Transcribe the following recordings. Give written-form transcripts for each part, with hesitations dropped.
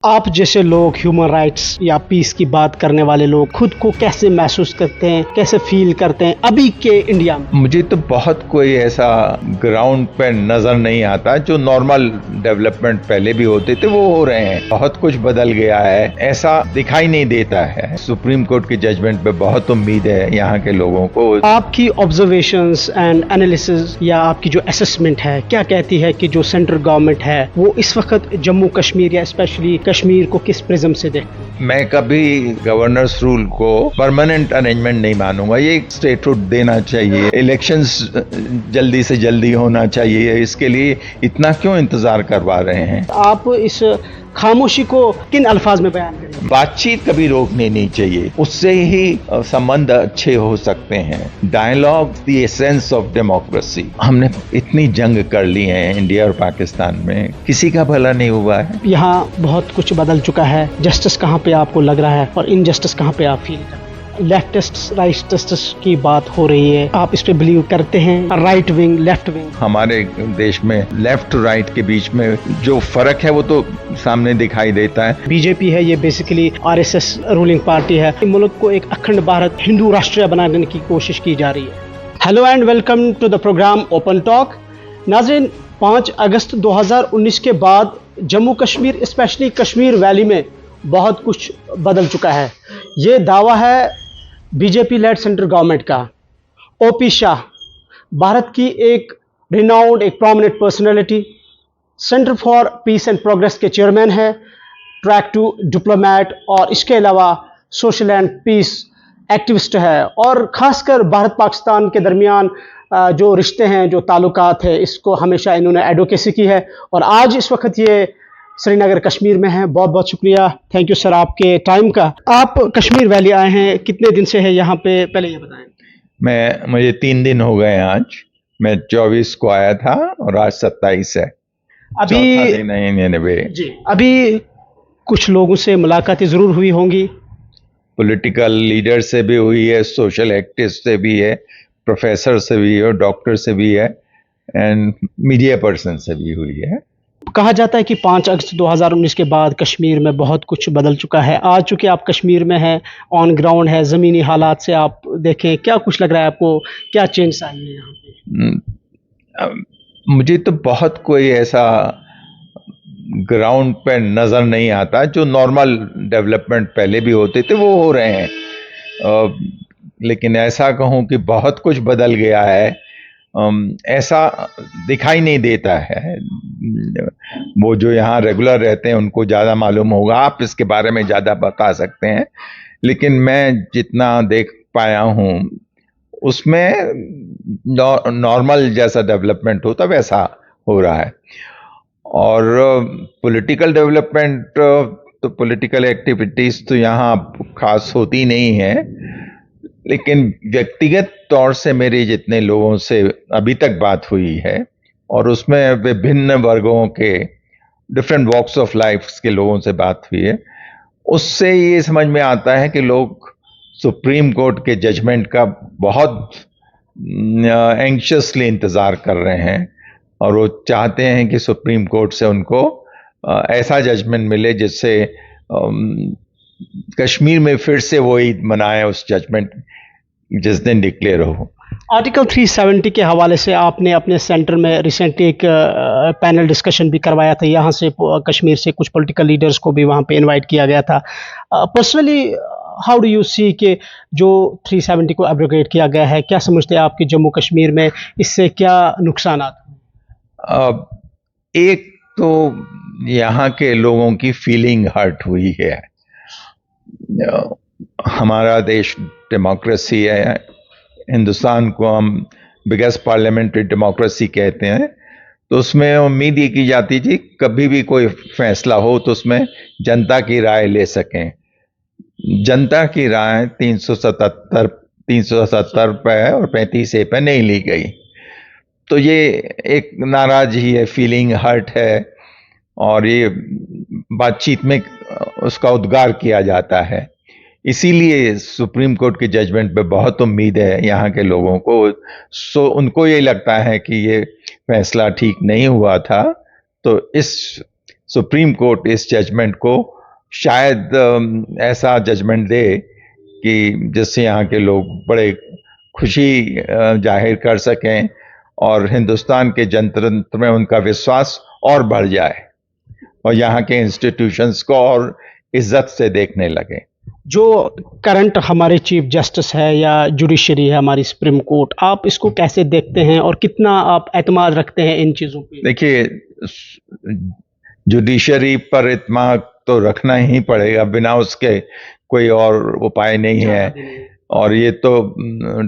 आप जैसे लोग ह्यूमन राइट्स या पीस की बात करने वाले लोग खुद को कैसे महसूस करते हैं, कैसे फील करते हैं अभी के इंडिया में? मुझे तो बहुत कोई ऐसा ग्राउंड पे नजर नहीं आता। जो नॉर्मल डेवलपमेंट पहले भी होते थे वो हो रहे हैं। बहुत कुछ बदल गया है, ऐसा दिखाई नहीं देता है। सुप्रीम कोर्ट की जजमेंट पे बहुत उम्मीद है यहाँ के लोगों को। आपकी ऑब्जर्वेशंस एंड एनालिसिस या आपकी जो असेसमेंट है क्या कहती है कि जो सेंट्रल गवर्नमेंट है वो इस वक्त जम्मू कश्मीर या स्पेशली कश्मीर को किस प्रिज्म से देखती है? मैं कभी गवर्नर्स रूल को परमानेंट अरेंजमेंट नहीं मानूंगा। ये स्टेटहुड देना चाहिए, इलेक्शंस जल्दी से जल्दी होना चाहिए। इसके लिए इतना क्यों इंतजार करवा रहे हैं? आप इस खामोशी को किन अल्फाज में बयान करेंगे? बातचीत कभी रोकनी नहीं चाहिए, उससे ही संबंध अच्छे हो सकते हैं। Dialogue the essence of democracy. हमने इतनी जंग कर ली है इंडिया और पाकिस्तान में, किसी का भला नहीं हुआ है। यहाँ बहुत कुछ बदल चुका है। जस्टिस कहाँ पे आपको लग रहा है और इनजस्टिस कहाँ पे आप फील करते हैं? लेफ्टिस्ट राइटिस्ट की बात हो रही है, आप इस पे बिलीव करते हैं? राइट विंग लेफ्ट विंग, हमारे देश में लेफ्ट राइट के बीच में जो फर्क है वो तो सामने दिखाई देता है। बीजेपी है ये बेसिकली आरएसएस रूलिंग पार्टी है। मुल्क को एक अखंड भारत हिंदू राष्ट्र बनाने की कोशिश की जा रही है। Hello and welcome to the programme open talk. नाज़रीन, 5 अगस्त 2019 के बाद जम्मू कश्मीर स्पेशली कश्मीर वैली में बहुत कुछ बदल चुका है। ये दावा है बीजेपी लेड सेंट्रल गवर्नमेंट का। ओपी शाह भारत की एक रिनाउंड, एक prominent personality, centre for peace and progress के चेयरमैन है, ट्रैक टू डिप्लोमैट और इसके अलावा सोशल एंड पीस एक्टिविस्ट है। और ख़ासकर भारत पाकिस्तान के दरमियान जो रिश्ते हैं, जो ताल्लुकात है, इसको हमेशा इन्होंने एडवोकेसी की है। और आज इस वक्त ये श्रीनगर कश्मीर में है। बहुत बहुत शुक्रिया, थैंक यू सर आपके टाइम का। आप कश्मीर वैली आए हैं, कितने दिन से है यहाँ पे, पहले ये बताएं। मुझे 3 दिन हो गए आज। मैं 24 को आया था और आज 27 है। अभी जी, अभी कुछ लोगों से मुलाकातें ज़रूर हुई होंगी। पॉलिटिकल लीडर से भी हुई है, सोशल एक्टिविस्ट से भी है, प्रोफेसर से भी है, डॉक्टर से भी है एंड मीडिया पर्सन से भी हुई है। कहा जाता है कि 5 अगस्त 2019 के बाद कश्मीर में बहुत कुछ बदल चुका है। आज चूँकि आप कश्मीर में हैं, ऑन ग्राउंड है, ज़मीनी हालात से आप देखें, क्या कुछ लग रहा है आपको, क्या चेंज आई है यहाँ पे? मुझे तो बहुत कोई ऐसा ग्राउंड पे नजर नहीं आता। जो नॉर्मल डेवलपमेंट पहले भी होते थे वो हो रहे हैं। लेकिन ऐसा कहूँ कि बहुत कुछ बदल गया है, ऐसा दिखाई नहीं देता है। वो जो यहाँ रेगुलर रहते हैं उनको ज़्यादा मालूम होगा, आप इसके बारे में ज़्यादा बता सकते हैं। लेकिन मैं जितना देख पाया हूँ उसमें नॉर्मल जैसा डेवलपमेंट होता वैसा हो रहा है। और पॉलिटिकल डेवलपमेंट तो पॉलिटिकल एक्टिविटीज़ तो यहाँ खास होती नहीं है। लेकिन व्यक्तिगत तौर से मेरे जितने लोगों से अभी तक बात हुई है और उसमें विभिन्न वर्गों के, डिफरेंट वॉक्स ऑफ लाइफ के लोगों से बात हुई है, उससे ये समझ में आता है कि लोग सुप्रीम कोर्ट के जजमेंट का बहुत एंक्शसली इंतज़ार कर रहे हैं और वो चाहते हैं कि सुप्रीम कोर्ट से उनको ऐसा जजमेंट मिले जिससे कश्मीर में फिर से वही मनाए उस जजमेंट जिस दिन डिक्लेयर हो। आर्टिकल 370 के हवाले से आपने अपने सेंटर में रिसेंटली एक पैनल डिस्कशन भी करवाया था। यहाँ से कश्मीर से कुछ पॉलिटिकल लीडर्स को भी वहाँ पे इनवाइट किया गया था। Personally how do you see कि जो 370 को एब्रोगेट किया गया है, क्या समझते हैं आपके जम्मू कश्मीर में इससे क्या नुकसान आते हैं? एक तो यहाँ के लोगों की फीलिंग हर्ट हुई है। हमारा देश डेमोक्रेसी है, हिंदुस्तान को हम बिगेस्ट पार्लियामेंट्री डेमोक्रेसी कहते हैं, तो उसमें उम्मीद ये की जाती थी कभी भी कोई फैसला हो तो उसमें जनता की राय ले सकें। जनता की राय 370 पे है और 35A पे नहीं ली गई, तो ये एक नाराजगी है, फीलिंग हर्ट है और ये बातचीत में उसका उद्गार किया जाता है। इसीलिए सुप्रीम कोर्ट के जजमेंट पे बहुत उम्मीद है यहाँ के लोगों को। उनको ये लगता है कि ये फैसला ठीक नहीं हुआ था, तो इस सुप्रीम कोर्ट इस जजमेंट को शायद ऐसा जजमेंट दे कि जिससे यहाँ के लोग बड़े खुशी जाहिर कर सकें और हिंदुस्तान के जनतंत्र में उनका विश्वास और बढ़ जाए और यहाँ के इंस्टीट्यूशंस को और इज्जत से देखने लगे। जो करंट हमारे चीफ जस्टिस है या जुडिशरी है हमारी सुप्रीम कोर्ट, आप इसको कैसे देखते हैं और कितना आप एतमाद रखते हैं इन चीज़ों पे? देखिए, जुडिशरी पर इत्मीनान तो रखना ही पड़ेगा, बिना उसके कोई और उपाय नहीं है। और ये तो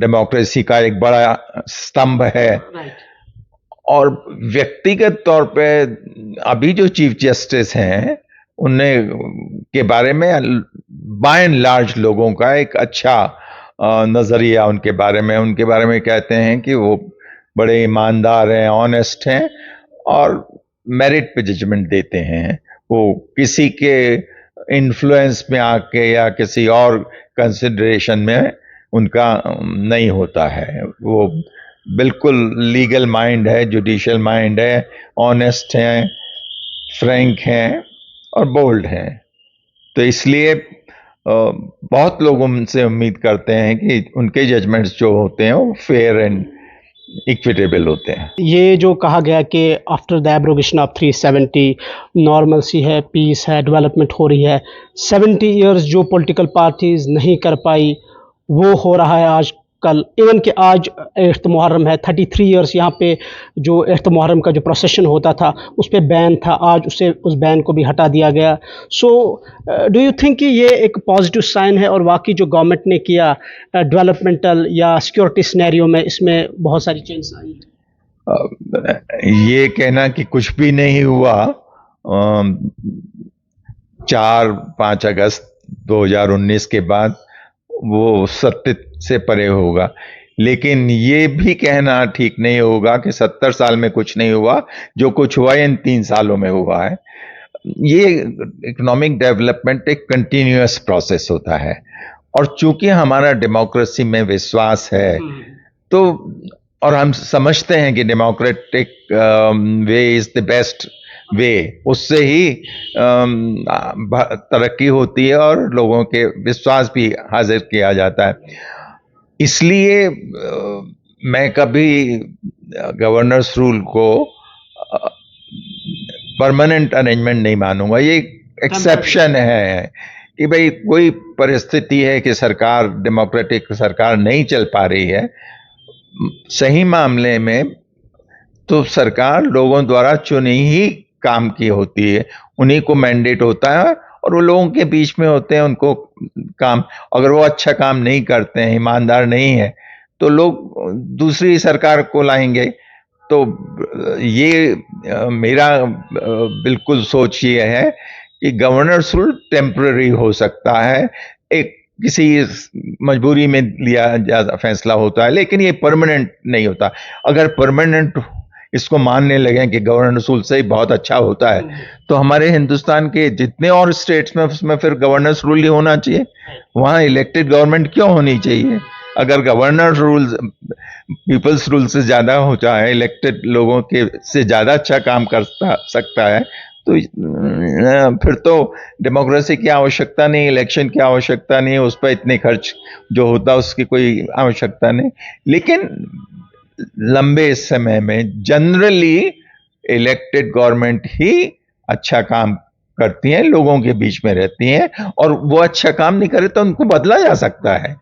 डेमोक्रेसी का एक बड़ा स्तंभ है। और व्यक्तिगत तौर पे अभी जो चीफ जस्टिस हैं उन्हें के बारे में बाय एंड लार्ज लोगों का एक अच्छा नजरिया उनके बारे में कहते हैं कि वो बड़े ईमानदार हैं, ऑनेस्ट हैं और मेरिट पे जजमेंट देते हैं। वो किसी के इन्फ्लुएंस में आके या किसी और कंसिडरेशन में उनका नहीं होता है। वो बिल्कुल लीगल माइंड है, जुडिशियल माइंड है, ऑनेस्ट हैं, फ्रैंक हैं और बोल्ड हैं। तो इसलिए बहुत लोग उनसे उम्मीद करते हैं कि उनके जजमेंट्स जो होते हैं वो फेयर एंड इक्विटेबल होते हैं। ये जो कहा गया कि after the abrogation of 370 normalcy है, पीस है, डेवलपमेंट हो रही है। 70 इयर्स जो पॉलिटिकल पार्टीज नहीं कर पाई वो हो रहा है आज कल। इवन कि आज 8 मुहर्रम है, 33 इयर्स यहाँ पे जो 8 मुहर्रम का जो प्रोसेशन होता था उस पर बैन था, आज उस बैन को भी हटा दिया गया। सो डू यू थिंक कि ये एक पॉजिटिव साइन है और वाकई जो गवर्नमेंट ने किया डेवलपमेंटल या सिक्योरिटी सिनेरियो में इसमें बहुत सारी चेंज आई है? ये कहना कि कुछ भी नहीं हुआ 4-5 अगस्त 2019 के बाद वो सत्य से परे होगा। लेकिन ये भी कहना ठीक नहीं होगा कि 70 साल में कुछ नहीं हुआ, जो कुछ हुआ इन 3 सालों में हुआ है। ये इकोनॉमिक डेवलपमेंट एक कंटिन्यूअस प्रोसेस होता है और चूंकि हमारा डेमोक्रेसी में विश्वास है तो और हम समझते हैं कि democratic way is the best way, उससे ही तरक्की होती है और लोगों के विश्वास भी हासिल किया जाता है। इसलिए मैं कभी गवर्नर्स रूल को परमानेंट अरेंजमेंट नहीं मानूंगा। ये एक्सेप्शन है कि भाई कोई परिस्थिति है कि सरकार, डेमोक्रेटिक सरकार नहीं चल पा रही है, सही मामले में तो सरकार लोगों द्वारा चुनी ही काम की होती है, उन्हीं को मैंडेट होता है और वो लोगों के बीच में होते हैं। उनको काम, अगर वो अच्छा काम नहीं करते हैं, ईमानदार नहीं है, तो लोग दूसरी सरकार को लाएंगे। तो ये मेरा बिल्कुल सोच ये है कि गवर्नर्स रूल टेम्पररी हो सकता है, एक किसी मजबूरी में लिया जा फैसला होता है, लेकिन ये परमानेंट नहीं होता। अगर परमानेंट इसको मानने लगे कि गवर्नर्स रूल से ही बहुत अच्छा होता है तो हमारे हिंदुस्तान के जितने और स्टेट्स में उसमें फिर गवर्नर्स रूल ही होना चाहिए। वहाँ इलेक्टेड गवर्नमेंट क्यों होनी चाहिए? अगर गवर्नर रूल पीपल्स रूल से ज़्यादा हो जाए, इलेक्टेड लोगों के से ज़्यादा अच्छा काम कर सकता है तो फिर तो डेमोक्रेसी की आवश्यकता नहीं, इलेक्शन की आवश्यकता नहीं, उस पर इतने खर्च जो होता उसकी कोई आवश्यकता नहीं। लेकिन लंबे समय में जनरली इलेक्टेड गवर्नमेंट ही अच्छा काम करती हैं, लोगों के बीच में रहती हैं, और वो अच्छा काम नहीं करे तो उनको बदला जा सकता है।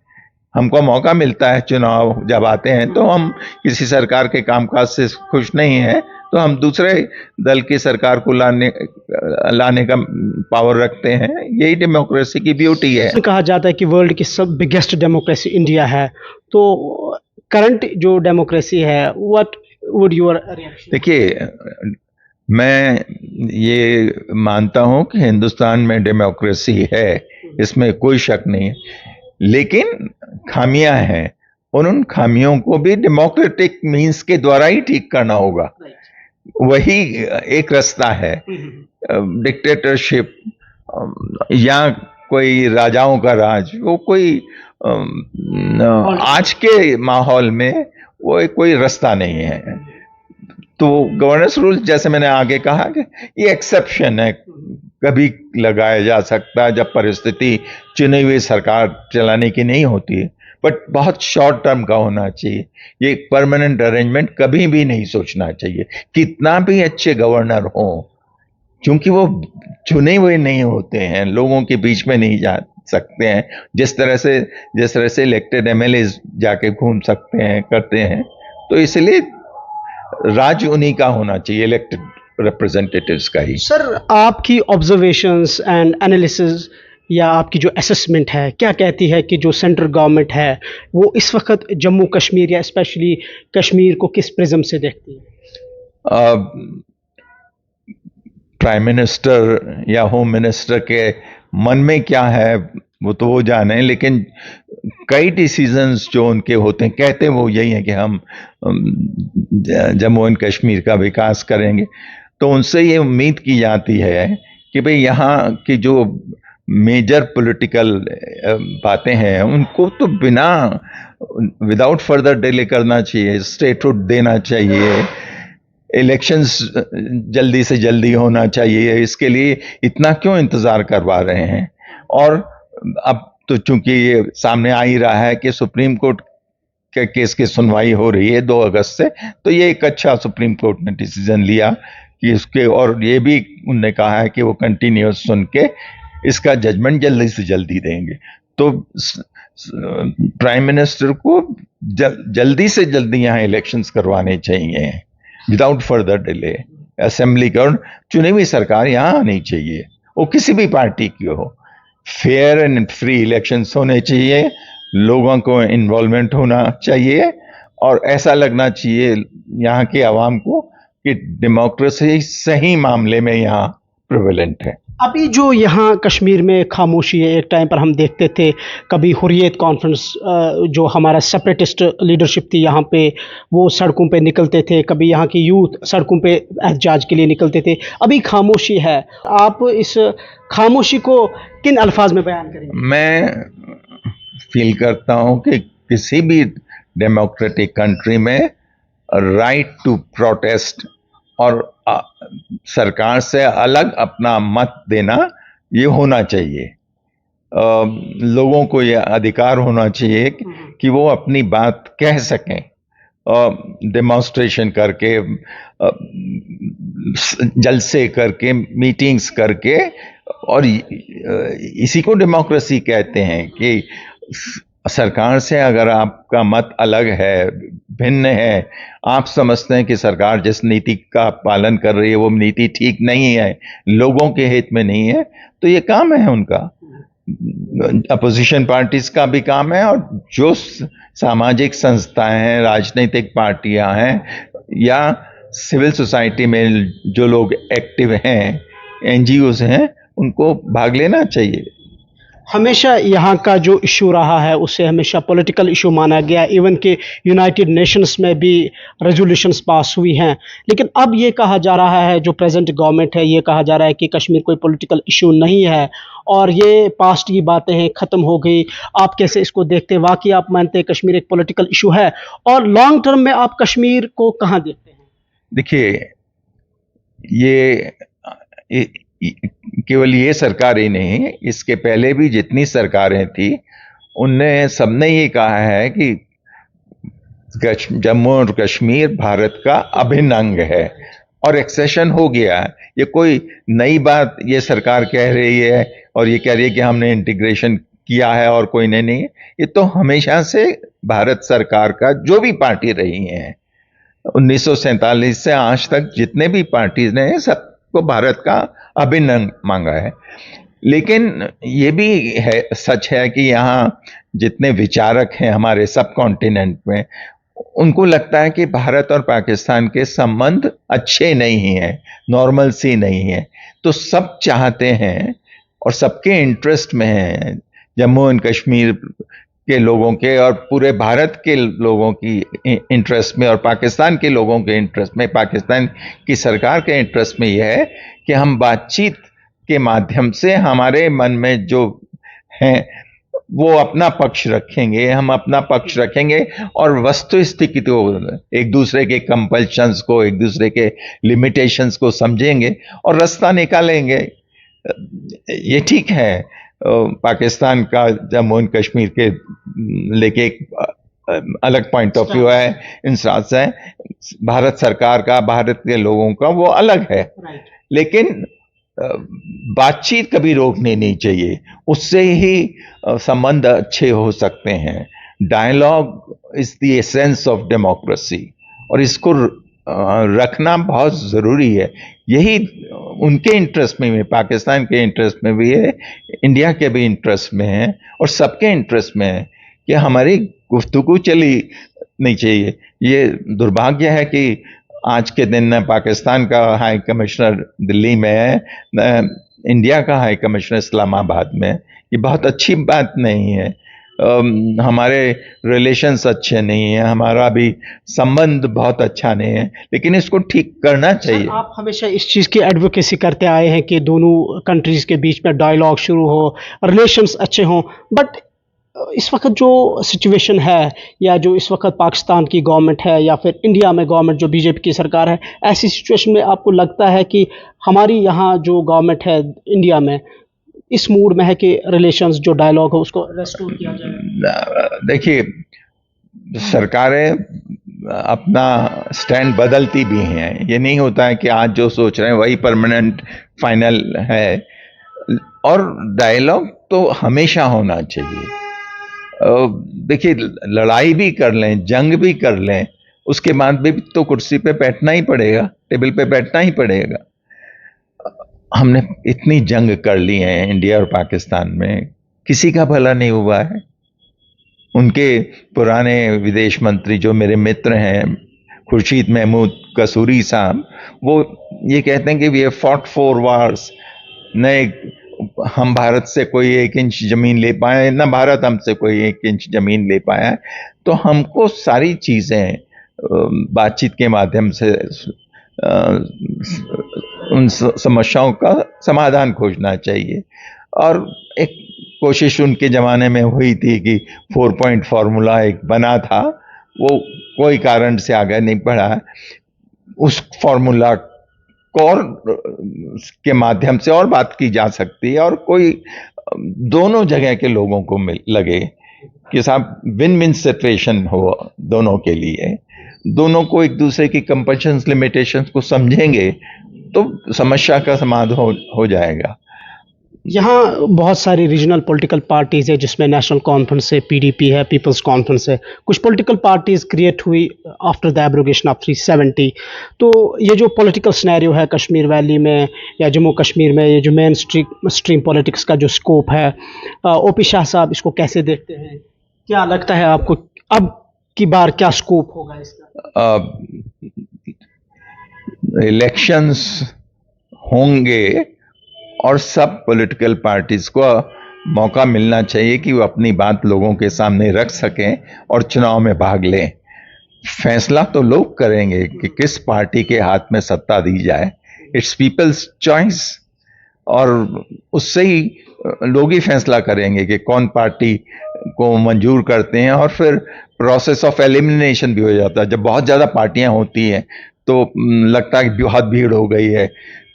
हमको मौका मिलता है, चुनाव जब आते हैं तो हम किसी सरकार के कामकाज से खुश नहीं हैं तो हम दूसरे दल की सरकार को लाने का पावर रखते हैं। यही डेमोक्रेसी की ब्यूटी है। कहा जाता है कि वर्ल्ड की सब बिगेस्ट डेमोक्रेसी इंडिया है, तो करंट जो डेमोक्रेसी है, व्हाट वुड योर रिएक्शन? देखिए, मैं ये मानता हूं कि हिंदुस्तान में डेमोक्रेसी है, इसमें कोई शक नहीं है, लेकिन खामियां हैं और उन खामियों को भी डेमोक्रेटिक मींस के द्वारा ही ठीक करना होगा। वही एक रास्ता है। डिक्टेटरशिप या कोई राजाओं का राज, वो कोई आज के माहौल में वो कोई रास्ता नहीं है। तो गवर्नेंस रूल जैसे मैंने आगे कहा कि ये एक्सेप्शन है, कभी लगाया जा सकता है जब परिस्थिति चुनी हुई सरकार चलाने की नहीं होती है, बट बहुत शॉर्ट टर्म का होना चाहिए। ये परमानेंट अरेंजमेंट कभी भी नहीं सोचना चाहिए, कितना भी अच्छे गवर्नर हो, क्योंकि वो चुने हुए नहीं होते हैं, लोगों के बीच में नहीं जा सकते हैं, जिस तरह से इलेक्टेड एमएलए जाके घूम सकते हैं, करते हैं। तो इसलिए राज उन्हीं का होना चाहिए, इलेक्टेड रिप्रेजेंटेटिव्स का ही। सर, आपकी ऑब्जर्वेशंस एंड एनालिसिस या आपकी जो असेसमेंट है, क्या कहती है कि जो सेंट्रल गवर्नमेंट है वो इस वक्त जम्मू कश्मीर या स्पेशली कश्मीर को किस प्रिज्म से देखती है? प्राइम मिनिस्टर या होम मिनिस्टर के मन में क्या है वो तो वो जाने, लेकिन कई डिसीजंस जो उनके होते हैं, कहते वो यही है कि हम जम्मू एंड कश्मीर का विकास करेंगे। तो उनसे ये उम्मीद की जाती है कि भाई यहाँ की जो मेजर पॉलिटिकल बातें हैं उनको तो विदाउट फर्दर डिले करना चाहिए, स्टेटहुड देना चाहिए, इलेक्शंस जल्दी से जल्दी होना चाहिए। इसके लिए इतना क्यों इंतजार करवा रहे हैं? और अब तो चूंकि ये सामने आ ही रहा है कि सुप्रीम कोर्ट के केस की सुनवाई हो रही है 2 अगस्त से, तो ये एक अच्छा सुप्रीम कोर्ट ने डिसीजन लिया कि उसके, और ये भी उन्होंने कहा है कि वो कंटिन्यूस सुन के इसका जजमेंट जल्दी से जल्दी देंगे। तो प्राइम मिनिस्टर को जल्दी से जल्दी यहाँ इलेक्शंस करवाने चाहिए विदाउट फर्दर डिले। असेंबली का चुनी हुई सरकार यहाँ आनी चाहिए, वो किसी भी पार्टी की हो। फेयर एंड फ्री इलेक्शंस होने चाहिए, लोगों को इन्वॉल्वमेंट होना चाहिए, और ऐसा लगना चाहिए यहाँ की आवाम को कि डेमोक्रेसी सही मामले में यहाँ प्रिवेलेंट है। अभी जो यहाँ कश्मीर में खामोशी है, एक टाइम पर हम देखते थे कभी हुर्रियत कॉन्फ्रेंस, जो हमारा सेपरेटिस्ट लीडरशिप थी यहाँ पे, वो सड़कों पे निकलते थे, कभी यहाँ की यूथ सड़कों पे एहतजाज के लिए निकलते थे। अभी खामोशी है, आप इस खामोशी को किन अल्फाज में बयान करेंगे? मैं फील करता हूँ कि किसी भी डेमोक्रेटिक कंट्री में राइट टू प्रोटेस्ट और सरकार से अलग अपना मत देना ये होना चाहिए। लोगों को ये अधिकार होना चाहिए कि वो अपनी बात कह सकें, डेमोन्स्ट्रेशन करके, जलसे करके, मीटिंग्स करके। और इसी को डेमोक्रेसी कहते हैं कि सरकार से अगर आपका मत अलग है, भिन्न है, आप समझते हैं कि सरकार जिस नीति का पालन कर रही है वो नीति ठीक नहीं है, लोगों के हित में नहीं है, तो ये काम है उनका, अपोजिशन पार्टीज का भी काम है, और जो सामाजिक संस्थाएं हैं, राजनीतिक पार्टियां हैं, या सिविल सोसाइटी में जो लोग एक्टिव हैं, एनजीओज हैं, उनको भाग लेना चाहिए। हमेशा यहाँ का जो इशू रहा है उसे हमेशा पॉलिटिकल इशू माना गया, इवन के यूनाइटेड नेशंस में भी रेजोल्यूशंस पास हुई हैं। लेकिन अब ये कहा जा रहा है, जो प्रेजेंट गवर्नमेंट है, ये कहा जा रहा है कि कश्मीर कोई पॉलिटिकल इशू नहीं है और ये पास्ट की बातें हैं, ख़त्म हो गई। आप कैसे इसको देखते हैं? वाकई आप मानते हैं कश्मीर एक पॉलिटिकल इशू है? और लॉन्ग टर्म में आप कश्मीर को कहाँ देखते हैं? देखिए, ये केवल ये सरकार ही नहीं, इसके पहले भी जितनी सरकारें थी उनने सबने ये कहा है कि जम्मू और कश्मीर भारत का अभिन्न अंग है, और एक्सेशन हो गया है। ये कोई नई बात ये सरकार कह रही है और ये कह रही है कि हमने इंटीग्रेशन किया है और कोई नहीं। ये तो हमेशा से भारत सरकार का, जो भी पार्टी रही हैं 1947 से आज तक जितने भी पार्टीज ने, सबको भारत का अभिन्न अंग मांगा है। लेकिन ये भी है, सच है कि यहाँ जितने विचारक हैं हमारे सब कॉन्टिनेंट में, उनको लगता है कि भारत और पाकिस्तान के संबंध अच्छे नहीं हैं, नॉर्मल सी नहीं है। तो सब चाहते हैं और सबके इंटरेस्ट में है, जम्मू एंड कश्मीर के लोगों के और पूरे भारत के लोगों की इंटरेस्ट में, और पाकिस्तान के लोगों के इंटरेस्ट में, पाकिस्तान की सरकार के इंटरेस्ट में यह है कि हम बातचीत के माध्यम से हमारे मन में जो हैं वो अपना पक्ष रखेंगे, हम अपना पक्ष रखेंगे और वस्तु स्थिति को, एक दूसरे के कंपल्शंस को, एक दूसरे के लिमिटेशंस को समझेंगे और रास्ता निकालेंगे। ये ठीक है, पाकिस्तान का जम्मू एंड कश्मीर के लेके एक अलग पॉइंट ऑफ व्यू है, इंसाफ है। भारत सरकार का, भारत के लोगों का वो अलग है, लेकिन बातचीत कभी रोकनी नहीं चाहिए, उससे ही संबंध अच्छे हो सकते हैं। Dialogue is the essence of democracy और इसको रखना बहुत जरूरी है। यही उनके इंटरेस्ट में, पाकिस्तान के इंटरेस्ट में भी है, इंडिया के भी इंटरेस्ट में है और सबके इंटरेस्ट में है कि हमारी गुफ्तगू चली नहीं चाहिए। ये दुर्भाग्य है कि आज के दिन पाकिस्तान का हाई कमिश्नर दिल्ली में है, इंडिया का हाई कमिश्नर इस्लामाबाद में। ये बहुत अच्छी बात नहीं है। हमारे रिलेशंस अच्छे नहीं हैं, हमारा भी संबंध बहुत अच्छा नहीं है, लेकिन इसको ठीक करना चाहिए। आप हमेशा इस चीज़ की एडवोकेसी करते आए हैं कि दोनों कंट्रीज़ के बीच में डायलॉग शुरू हो, रिलेशंस अच्छे हों, बट इस वक्त जो सिचुएशन है या जो इस वक्त पाकिस्तान की गवर्नमेंट है या फिर इंडिया में गवर्नमेंट जो बीजेपी की सरकार है, ऐसी सिचुएशन में आपको लगता है कि हमारी यहाँ जो गवर्नमेंट है इंडिया में इस मूड में है कि रिलेशंस जो डायलॉग हो उसको रेस्टोर किया जाए? देखिए, सरकारें अपना स्टैंड बदलती भी हैं। ये नहीं होता है कि आज जो सोच रहे हैं वही परमानेंट फाइनल है, और डायलॉग तो हमेशा होना चाहिए। देखिए, लड़ाई भी कर लें, जंग भी कर लें, उसके बाद भी तो कुर्सी पे बैठना ही पड़ेगा, टेबल पे बैठना ही पड़ेगा। हमने इतनी जंग कर ली है इंडिया और पाकिस्तान में, किसी का भला नहीं हुआ है। उनके पुराने विदेश मंत्री जो मेरे मित्र हैं, खुर्शीद महमूद कसूरी साहब, वो ये कहते हैं कि वी हैव फॉट 4 wars। न हम भारत से कोई 1 इंच जमीन ले पाए, न भारत हमसे कोई 1 इंच जमीन ले पाया। तो हमको सारी चीजें बातचीत के माध्यम से उन समस्याओं का समाधान खोजना चाहिए। और एक कोशिश उनके ज़माने में हुई थी कि 4 पॉइंट फार्मूला एक बना था, वो कोई कारण से आगे नहीं बढ़ा। उस फार्मूला को और के माध्यम से और बात की जा सकती है और कोई दोनों जगह के लोगों को लगे कि साहब विन विन सिचुएशन हो दोनों के लिए। दोनों को एक दूसरे की कंपल्शंस, लिमिटेशंस को समझेंगे तो समस्या का समाधान हो जाएगा। यहाँ बहुत सारी रीजनल पॉलिटिकल पार्टीज़ है जिसमें नेशनल कॉन्फ्रेंस है, पीडीपी है, पीपल्स कॉन्फ्रेंस है। कुछ पॉलिटिकल पार्टीज़ क्रिएट हुई आफ्टर द एब्रोगेशन ऑफ 370। तो ये जो पॉलिटिकल सिनेरियो है कश्मीर वैली में या जम्मू कश्मीर में, ये जो मेन स्ट्रीम पॉलिटिक्स का जो स्कोप है, ओपी शाह साहब इसको कैसे देखते हैं? क्या लगता है आपको अब की बार क्या स्कोप होगा इसका? इलेक्शंस होंगे और सब पॉलिटिकल पार्टीज को मौका मिलना चाहिए कि वो अपनी बात लोगों के सामने रख सकें और चुनाव में भाग लें। फैसला तो लोग करेंगे कि किस पार्टी के हाथ में सत्ता दी जाए, इट्स पीपल्स चॉइस, और उससे ही लोग ही फैसला करेंगे कि कौन पार्टी को मंजूर करते हैं। और फिर प्रोसेस ऑफ एलिमिनेशन भी हो जाता है। जब बहुत ज़्यादा पार्टियां होती हैं तो लगता है कि बहुत भीड़ हो गई है,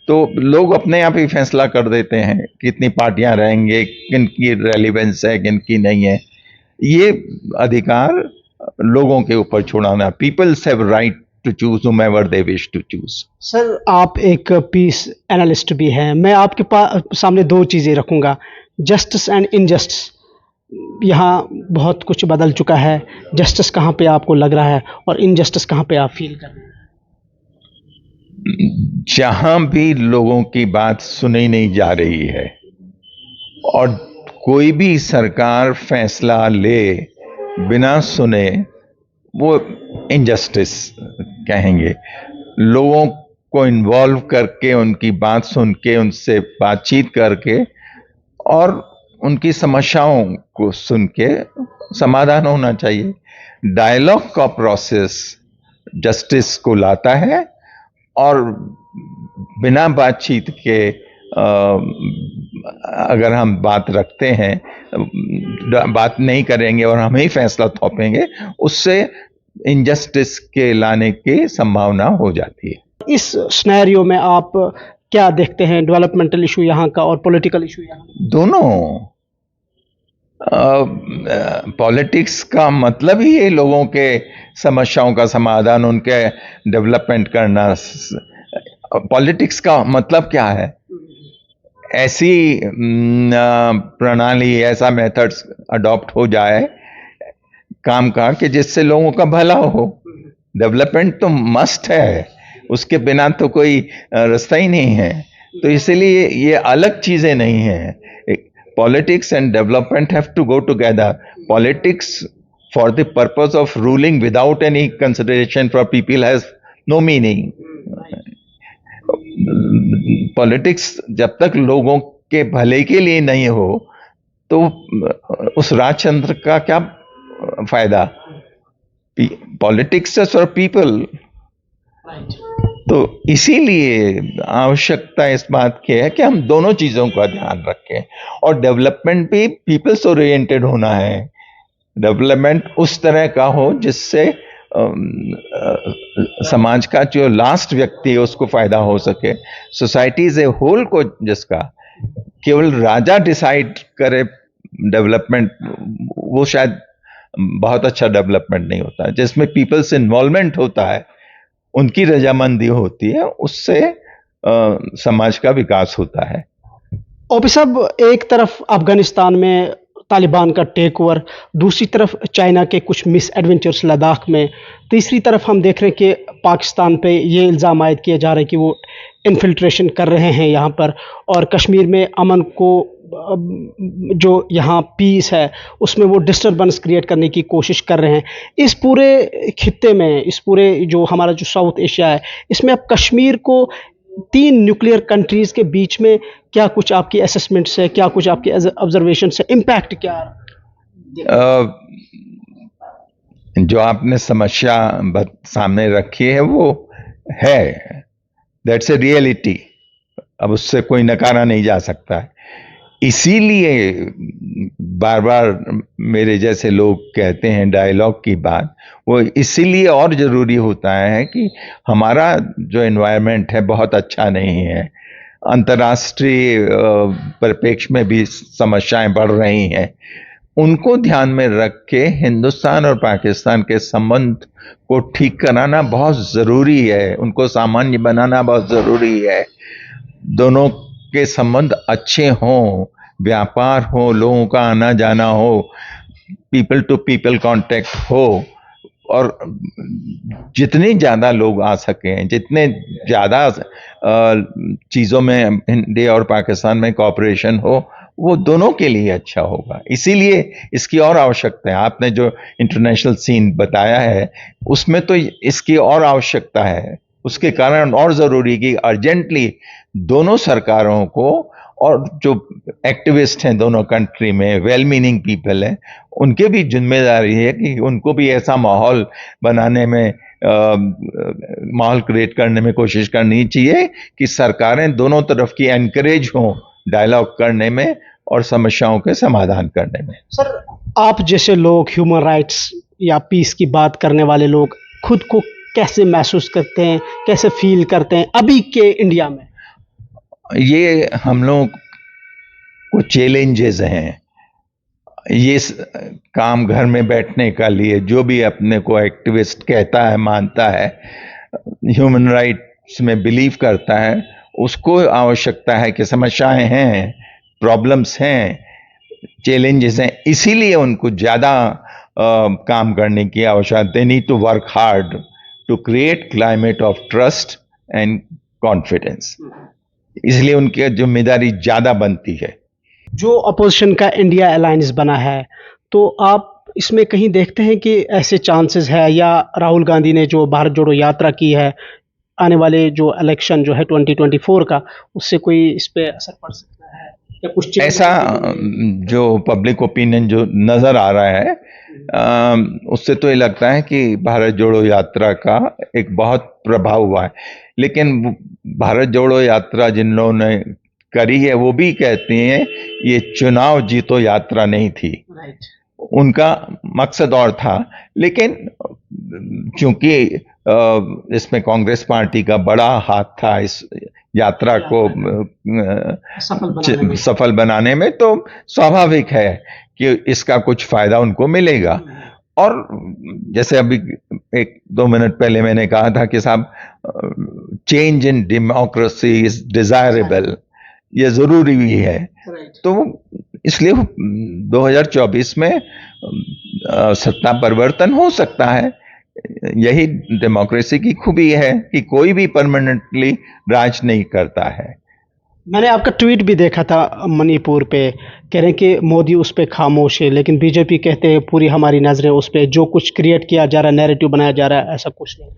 तो लोग अपने आप ही फैसला कर देते हैं कितनी पार्टियां रहेंगे, किन की रेलिवेंस है, किन की नहीं है। ये अधिकार लोगों के ऊपर छोड़ाना। Peoples have right to choose whomever they wish to choose। Sir, आप एक पीस एनालिस्ट भी हैं। मैं आपके सामने 2 चीज़ें रखूंगा, जस्टिस एंड इनजस्टिस। यहाँ बहुत कुछ बदल चुका है। जस्टिस कहाँ पे आपको लग रहा है और इनजस्टिस कहाँ पे आप फील कर रहे हैं? जहां भी लोगों की बात सुनी नहीं जा रही है और कोई भी सरकार फैसला ले बिना सुने, वो इनजस्टिस कहेंगे। लोगों को इन्वॉल्व करके, उनकी बात सुन के, उनसे बातचीत करके और उनकी समस्याओं को सुन के समाधान होना चाहिए। डायलॉग का प्रोसेस जस्टिस को लाता है और बिना बातचीत के अगर हम बात रखते हैं, बात नहीं करेंगे और हम ही फैसला थोपेंगे, उससे इनजस्टिस के लाने की संभावना हो जाती है। इस सिनेरियो में आप क्या देखते हैं, डेवलपमेंटल इशू यहाँ का और पॉलिटिकल इशू यहाँ का? दोनों। पॉलिटिक्स का मतलब ही है लोगों के समस्याओं का समाधान, उनके डेवलपमेंट करना। पॉलिटिक्स का मतलब क्या है? ऐसी प्रणाली, ऐसा मेथड्स अडॉप्ट हो जाए काम का कि जिससे लोगों का भला हो। डेवलपमेंट तो मस्ट है, उसके बिना तो कोई रास्ता ही नहीं है। तो इसलिए ये अलग चीजें नहीं है। Politics and development have to go together. Politics for the purpose of ruling without any consideration for people has no meaning. Politics जब तक लोगों के भले के लिए नहीं हो तो उस राजतंत्र का क्या फायदा? Politics is for people. तो इसीलिए आवश्यकता इस बात की है कि हम दोनों चीजों का ध्यान रखें, और डेवलपमेंट भी पीपल्स ओरिएंटेड होना है। डेवलपमेंट उस तरह का हो जिससे समाज का जो लास्ट व्यक्ति है उसको फायदा हो सके, सोसाइटी एज ए होल को, जिसका केवल राजा डिसाइड करे डेवलपमेंट, वो शायद बहुत अच्छा डेवलपमेंट नहीं होता। जिसमें पीपल्स इन्वॉल्वमेंट होता है, उनकी रजामंदी होती है, उससे समाज का विकास होता है। ओपी साहब, एक तरफ अफगानिस्तान में तालिबान का टेक ओवर, दूसरी तरफ चाइना के कुछ मिस एडवेंचर्स लद्दाख में, तीसरी तरफ हम देख रहे हैं कि पाकिस्तान पे ये इल्ज़ाम आयद किए जा रहे हैं कि वो इन्फिल्ट्रेशन कर रहे हैं यहाँ पर, और कश्मीर में अमन को, जो यहाँ पीस है उसमें वो डिस्टर्बेंस क्रिएट करने की कोशिश कर रहे हैं। इस पूरे खित्ते में, इस पूरे जो हमारा जो साउथ एशिया है, इसमें अब कश्मीर को 3 न्यूक्लियर कंट्रीज के बीच में क्या कुछ आपकी असेसमेंट है, क्या कुछ आपकी ऑब्जर्वेशन है, इम्पैक्ट क्या? जो आपने समस्या सामने रखी है वो है, दैट्स ए रियलिटी। अब उससे कोई नकारा नहीं जा सकता है। इसीलिए बार बार मेरे जैसे लोग कहते हैं डायलॉग की बात, वो इसीलिए और ज़रूरी होता है कि हमारा जो एनवायरनमेंट है बहुत अच्छा नहीं है। अंतर्राष्ट्रीय परिप्रेक्ष्य में भी समस्याएं बढ़ रही हैं। उनको ध्यान में रख के हिंदुस्तान और पाकिस्तान के संबंध को ठीक कराना बहुत ज़रूरी है, उनको सामान्य बनाना बहुत ज़रूरी है। दोनों के संबंध अच्छे हों, व्यापार हो, लोगों का आना जाना हो, पीपल टू पीपल कांटेक्ट हो, और जितने ज़्यादा लोग आ सकें, जितने ज़्यादा चीज़ों में इंडिया और पाकिस्तान में कोऑपरेशन हो, वो दोनों के लिए अच्छा होगा। इसीलिए इसकी और आवश्यकता है। आपने जो इंटरनेशनल सीन बताया है उसमें तो इसकी और आवश्यकता है। उसके कारण और ज़रूरी कि अर्जेंटली दोनों सरकारों को, और जो एक्टिविस्ट हैं दोनों कंट्री में, वेल मीनिंग पीपल हैं, उनके भी जिम्मेदारी है कि उनको भी ऐसा माहौल बनाने में, माहौल क्रिएट करने में कोशिश करनी चाहिए कि सरकारें दोनों तरफ की एनकरेज हों डायलॉग करने में और समस्याओं के समाधान करने में। सर, आप जैसे लोग, ह्यूमन राइट्स या पीस की बात करने वाले लोग, खुद को कैसे महसूस करते हैं, कैसे फील करते हैं अभी के इंडिया में? ये हम लोग को चैलेंजेस हैं। ये काम घर में बैठने का लिए जो भी अपने को एक्टिविस्ट कहता है, मानता है, ह्यूमन राइट्स में बिलीव करता है, उसको आवश्यकता है कि समस्याएं हैं, प्रॉब्लम्स हैं, चैलेंजेस हैं, इसीलिए उनको ज़्यादा काम करने की आवश्यकता। They need to work hard to create climate of trust and confidence. इसलिए उनकी जिम्मेदारी ज़्यादा बनती है। जो अपोजिशन का इंडिया अलायंस बना है, तो आप इसमें कहीं देखते हैं कि ऐसे चांसेस है, या राहुल गांधी ने जो भारत जोड़ो यात्रा की है, आने वाले जो इलेक्शन जो है 2024 का, उससे कोई इस पे असर पड़ सकता है या कुछ ऐसा जो पब्लिक ओपिनियन जो नज़र आ रहा है, उससे तो ये लगता है कि भारत जोड़ो यात्रा का एक बहुत प्रभाव हुआ है। लेकिन भारत जोड़ो यात्रा जिन लोगों ने करी है वो भी कहते हैं ये चुनाव जीतो यात्रा नहीं थी, राइट। उनका मकसद और था, लेकिन चूंकि इसमें कांग्रेस पार्टी का बड़ा हाथ था इस यात्रा को सफल बनाने में, तो स्वाभाविक है कि इसका कुछ फायदा उनको मिलेगा। और जैसे अभी 1-2 मिनट पहले मैंने कहा था कि साहब, change in democracy is desirable, ये जरूरी भी है। तो इसलिए 2024 में सत्ता परिवर्तन हो सकता है। यही डेमोक्रेसी की खूबी है कि कोई भी परमानेंटली राज नहीं करता है। मैंने आपका ट्वीट भी देखा था मणिपुर पे, कह रहे हैं कि मोदी उस पे खामोश है, लेकिन बीजेपी कहते हैं पूरी हमारी नजरें उस पे, जो कुछ क्रिएट किया जा रहा है, नैरेटिव बनाया जा रहा है, ऐसा कुछ नहीं।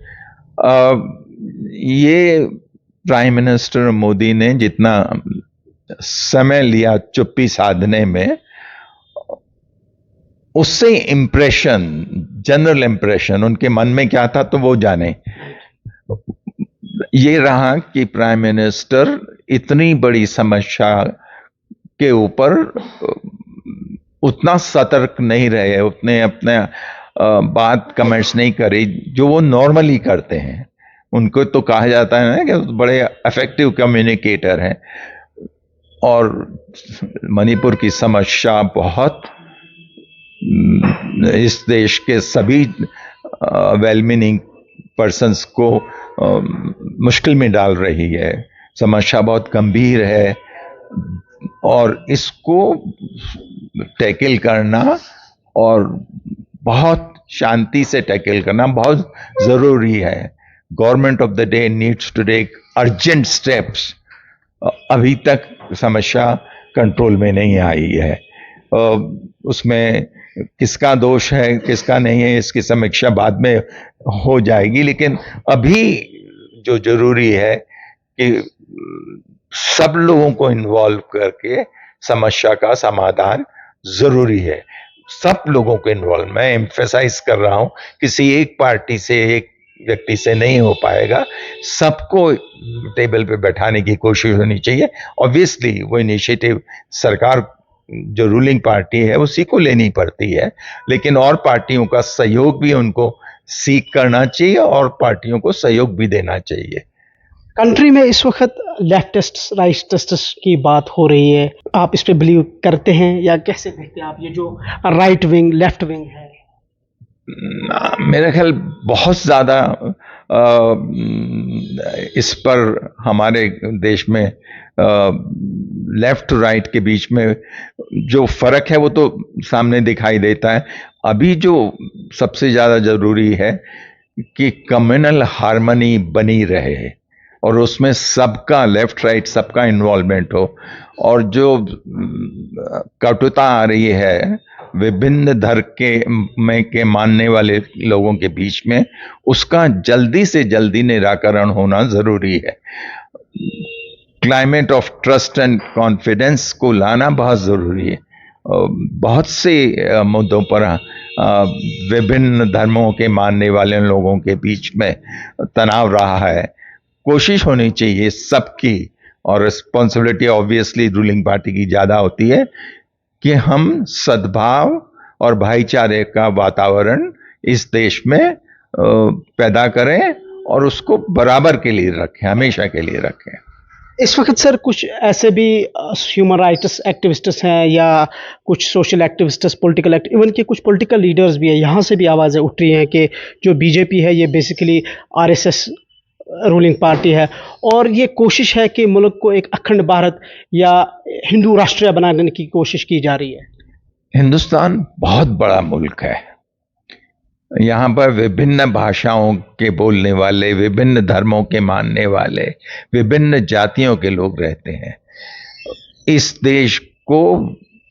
ये प्राइम मिनिस्टर मोदी ने जितना समय लिया चुप्पी साधने में, उससे इम्प्रेशन, जनरल इम्प्रेशन, उनके मन में क्या था तो वो जाने, ये रहा कि प्राइम मिनिस्टर इतनी बड़ी समस्या के ऊपर उतना सतर्क नहीं रहे, उतने अपने बात कमेंट्स नहीं करे जो वो नॉर्मली करते हैं। उनको तो कहा जाता है ना कि बड़े इफेक्टिव कम्युनिकेटर हैं, और मणिपुर की समस्या बहुत इस देश के सभी वेल मीनिंग पर्सन्स को मुश्किल में डाल रही है। समस्या बहुत गंभीर है और इसको टैकल करना और बहुत शांति से टैकल करना बहुत जरूरी है। Government of the day needs to take urgent steps. अभी तक समस्या कंट्रोल में नहीं आई है। उसमें किसका दोष है किसका नहीं है इसकी समीक्षा बाद में हो जाएगी, लेकिन अभी जो जरूरी है कि सब लोगों को इन्वॉल्व करके समस्या का समाधान जरूरी है। सब लोगों को इन्वॉल्व, मैं एम्फेसाइज कर रहा हूं, किसी एक पार्टी से, एक व्यक्ति से नहीं हो पाएगा, सबको टेबल पे बैठाने की कोशिश होनी चाहिए। ऑब्वियसली वो इनिशिएटिव सरकार जो रूलिंग पार्टी है उसी को लेनी पड़ती है, लेकिन और पार्टियों का सहयोग भी उनको सीख करना चाहिए और पार्टियों को सहयोग भी देना चाहिए। कंट्री में इस वक्त लेफ्टिस्ट राइटिस्ट की बात हो रही है, आप इस पे बिलीव करते हैं या कैसे देखते हैं आप ये जो राइट विंग लेफ्ट विंग है? मेरा ख्याल बहुत ज्यादा इस पर हमारे देश में लेफ्ट राइट के बीच में जो फर्क है वो तो सामने दिखाई देता है। अभी जो सबसे ज्यादा जरूरी है कि कम्युनल हार्मनी बनी रहे और उसमें सबका, लेफ्ट राइट सबका इन्वॉल्वमेंट हो, और जो कटुता आ रही है विभिन्न धर्म के मानने वाले लोगों के बीच में, उसका जल्दी से जल्दी निराकरण होना जरूरी है। Climate of trust and confidence को लाना बहुत जरूरी है। बहुत से मुद्दों पर विभिन्न धर्मों के मानने वाले लोगों के बीच में तनाव रहा है। कोशिश होनी चाहिए सबकी, और रिस्पॉन्सिबिलिटी ऑब्वियसली रूलिंग पार्टी की ज्यादा होती है, कि हम सद्भाव और भाईचारे का वातावरण इस देश में पैदा करें और उसको बराबर के लिए रखें, हमेशा के लिए रखें। इस वक्त सर कुछ ऐसे भी ह्यूमन राइट्स एक्टिविस्ट्स हैं या कुछ सोशल एक्टिविस्ट्स, पॉलिटिकल इवन के कुछ पॉलिटिकल लीडर्स भी हैं, यहाँ से भी आवाज़ें उठ रही हैं कि जो बीजेपी है ये बेसिकली आरएसएस रूलिंग पार्टी है और ये कोशिश है कि मुल्क को एक अखंड भारत या हिंदू राष्ट्र बनाने की कोशिश की जा रही है। हिंदुस्तान बहुत बड़ा मुल्क है, यहाँ पर विभिन्न भाषाओं के बोलने वाले, विभिन्न धर्मों के मानने वाले, विभिन्न जातियों के लोग रहते हैं। इस देश को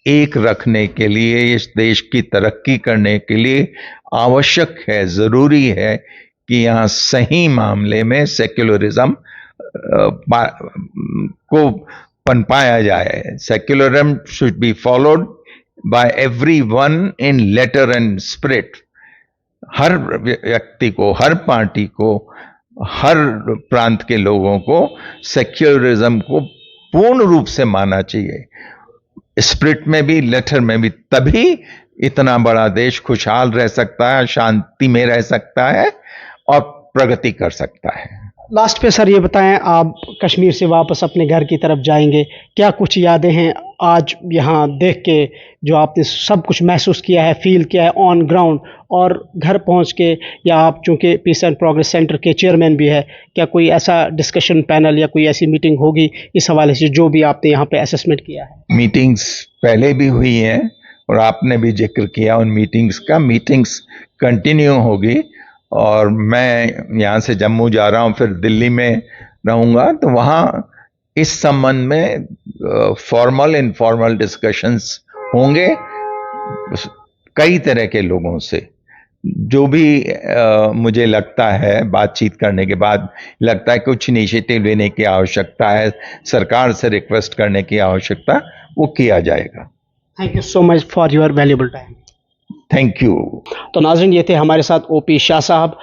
एक रखने के लिए, इस देश की तरक्की करने के लिए आवश्यक है, जरूरी है कि यहाँ सही मामले में सेक्युलरिज्म को पनपाया जाए। Secularism should be followed by everyone in letter and spirit. हर व्यक्ति को, हर पार्टी को, हर प्रांत के लोगों को सेक्युलरिज्म को पूर्ण रूप से मानना चाहिए। स्पिरिट में भी, लेटर में भी, तभी इतना बड़ा देश खुशहाल रह सकता है, शांति में रह सकता है और प्रगति कर सकता है। लास्ट पे सर ये बताएं, आप कश्मीर से वापस अपने घर की तरफ जाएंगे, क्या कुछ यादें हैं आज यहाँ देख के, जो आपने सब कुछ महसूस किया है, फील किया है ऑन ग्राउंड, और घर पहुँच के, या आप चूँकि पीस एंड प्रोग्रेस सेंटर के चेयरमैन भी है, क्या कोई ऐसा डिस्कशन पैनल या कोई ऐसी मीटिंग होगी इस हवाले से जो भी आपने यहाँ पे असेसमेंट किया है? मीटिंग्स पहले भी हुई हैं और आपने भी जिक्र किया उन मीटिंग्स का। मीटिंग्स कंटिन्यू होगी और मैं यहाँ से जम्मू जा रहा हूँ, फिर दिल्ली में रहूँगा, तो वहाँ इस संबंध में फॉर्मल इनफॉर्मल डिस्कशंस होंगे कई तरह के लोगों से। जो भी मुझे लगता है बातचीत करने के बाद लगता है कुछ इनिशिएटिव लेने की आवश्यकता है, सरकार से रिक्वेस्ट करने की आवश्यकता, वो किया जाएगा। Thank you so much for your valuable time. Thank you. तो नाज़रीन, ये थे हमारे साथ ओपी शाह साहब,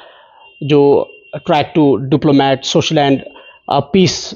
जो track two diplomat, social and peace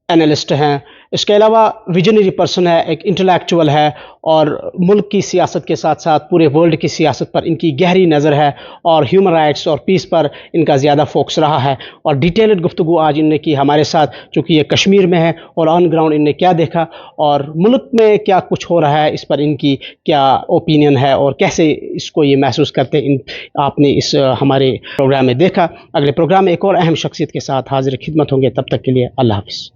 analyst हैं। इसके अलावा विजनरी पर्सन है, एक इंटेलेक्चुअल है, और मुल्क की सियासत के साथ साथ पूरे वर्ल्ड की सियासत पर इनकी गहरी नज़र है, और ह्यूमन राइट्स और पीस पर इनका ज़्यादा फोकस रहा है। और डिटेल्ड गुफ्तगू आज इनने की हमारे साथ, चूँकि ये कश्मीर में है और ऑन ग्राउंड इनने क्या देखा और मुल्क में क्या कुछ हो रहा है, इस पर इनकी क्या ओपिनियन है और कैसे इसको ये महसूस करते हैं, आपने इस हमारे प्रोग्राम में देखा। अगले प्रोग्राम में एक और अहम शख्सियत के साथ हाजिर खिदमत होंगे, तब तक के लिए अल्लाह हाफ़िज़।